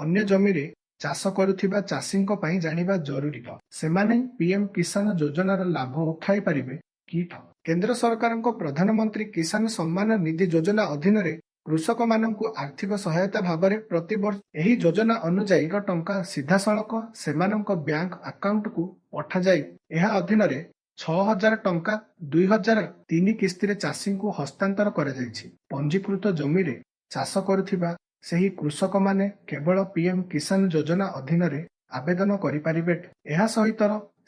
ଅନ୍ୟ ଜମିରେ ଚାଷ କରୁଥିବା ଚାଷୀଙ୍କ ପାଇଁ ଜାଣିବା ଜରୁରୀ। ସେମାନେ ପିଏମ୍ କିଷାନ ଯୋଜନାର ଲାଭ ଉଠାଇ ପାରିବେ କି? କେନ୍ଦ୍ର ସରକାରଙ୍କ ପ୍ରଧାନମନ୍ତ୍ରୀ କିଷାନ ସମ୍ମାନ ନିଧି ଯୋଜନା ଅଧୀନରେ କୃଷକମାନଙ୍କୁ ଆର୍ଥିକ ସହାୟତା ଭାବରେ ପ୍ରତିବର୍ଷ ଏହି ଯୋଜନା ଅନୁଯାୟୀ ଟଙ୍କା ସିଧାସଳଖ ସେମାନଙ୍କ ବ୍ୟାଙ୍କ ଆକାଉଣ୍ଟକୁ ପଠାଯାଇ ଏହା ଅଧୀନରେ 6,000 ଟଙ୍କା 2003 କିସ୍ତିରେ ଚାଷୀଙ୍କୁ ହସ୍ତାନ୍ତର କରାଯାଇଛି। ପଞ୍ଜୀକୃତ ଜମିରେ ଚାଷ କରୁଥିବା ସେହି କୃଷକମାନେ କେବଳ ପିଏମ୍ କିଷାନ ଯୋଜନା ଅଧୀନରେ ଆବେଦନ କରିପାରିବେ। ଏହା ସହିତ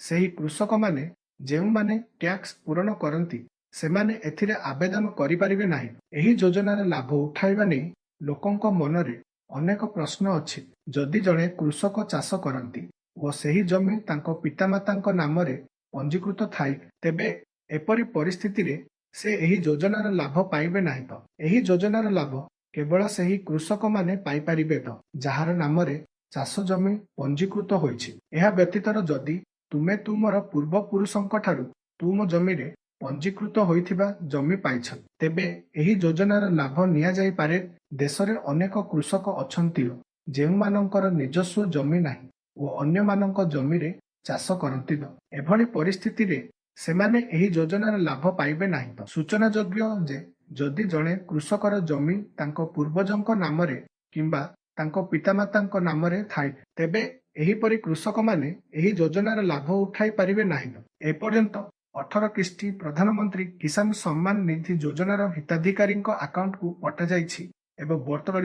ସେହି କୃଷକମାନେ ଯେଉଁମାନେ ଟ୍ୟାକ୍ସ ପୂରଣ କରନ୍ତି ସେମାନେ ଏଥିରେ ଆବେଦନ କରିପାରିବେ ନାହିଁ। ଏହି ଯୋଜନାର ଲାଭ ଉଠାଇବା ନେଇ ଲୋକଙ୍କ ମନରେ ଅନେକ ପ୍ରଶ୍ନ ଅଛି। ଯଦି ଜଣେ କୃଷକ ଚାଷ କରନ୍ତି ଓ ସେହି ଜମି ତାଙ୍କ ପିତାମାତାଙ୍କ ନାମରେ ପଞ୍ଜୀକୃତ ଥାଏ, ତେବେ ଏପରି ପରିସ୍ଥିତିରେ ସେ ଏହି ଯୋଜନାର ଲାଭ ପାଇବେ ନାହିଁ। ଏହି ଯୋଜନାର ଲାଭ କେବଳ ସେହି କୃଷକମାନେ ପାଇପାରିବେ ଯାହାର ନାମରେ ଚାଷ ଜମି ପଞ୍ଜୀକୃତ ହୋଇଛି। ଏହା ବ୍ୟତୀତ ଯଦି ତୁମେ ତୁମର ପୂର୍ବପୁରୁଷଙ୍କଠାରୁ ତୁମ ଜମିରେ ପଞ୍ଜୀକୃତ ହୋଇଥିବା ଜମି ପାଇଛ, ତେବେ ଏହି ଯୋଜନାର ଲାଭ ନିଆଯାଇପାରେ। ଦେଶରେ ଅନେକ କୃଷକ ଅଛନ୍ତି ଯେଉଁମାନଙ୍କର ନିଜସ୍ୱ ଜମି ନାହିଁ ଓ ଅନ୍ୟମାନଙ୍କ ଜମିରେ ଚାଷ କରନ୍ତି। ଏଭଳି ପରିସ୍ଥିତିରେ ସେମାନେ ଏହି ଯୋଜନାର ଲାଭ ପାଇବେ ନାହିଁ। ସୂଚନାଯୋଗ୍ୟ ଯେ ଯଦି ଜଣେ କୃଷକର ଜମି ତାଙ୍କ ପୂର୍ବଜଙ୍କ ନାମରେ କିମ୍ବା ତାଙ୍କ ପିତାମାତାଙ୍କ ନାମରେ ଥାଏ, ତେବେ ଏହିପରି କୃଷକମାନେ ଏହି ଯୋଜନାର ଲାଭ ଉଠାଇ ପାରିବେ ନାହିଁ। ଏପର୍ଯ୍ୟନ୍ତ 18 କିସ୍ତି ପ୍ରଧାନମନ୍ତ୍ରୀ କିଷାନ ସମ୍ମାନ ନିଧି ଯୋଜନାର ହିତାଧିକାରୀଙ୍କ ଆକାଉଣ୍ଟକୁ ପଠାଯାଇଛି ଏବଂ ବର୍ତ୍ତମାନ